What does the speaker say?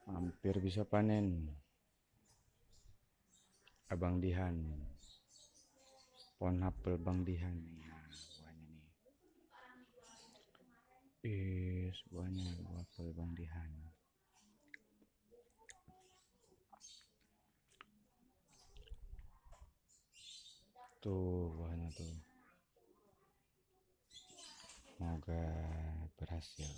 Hampir bisa panen. Abang Dihan, pohon apel Bang Dihan nih, nah, buahnya nih. Buahnya buah apel Bang Dihan. Tuh buahnya tuh. Semoga berhasil.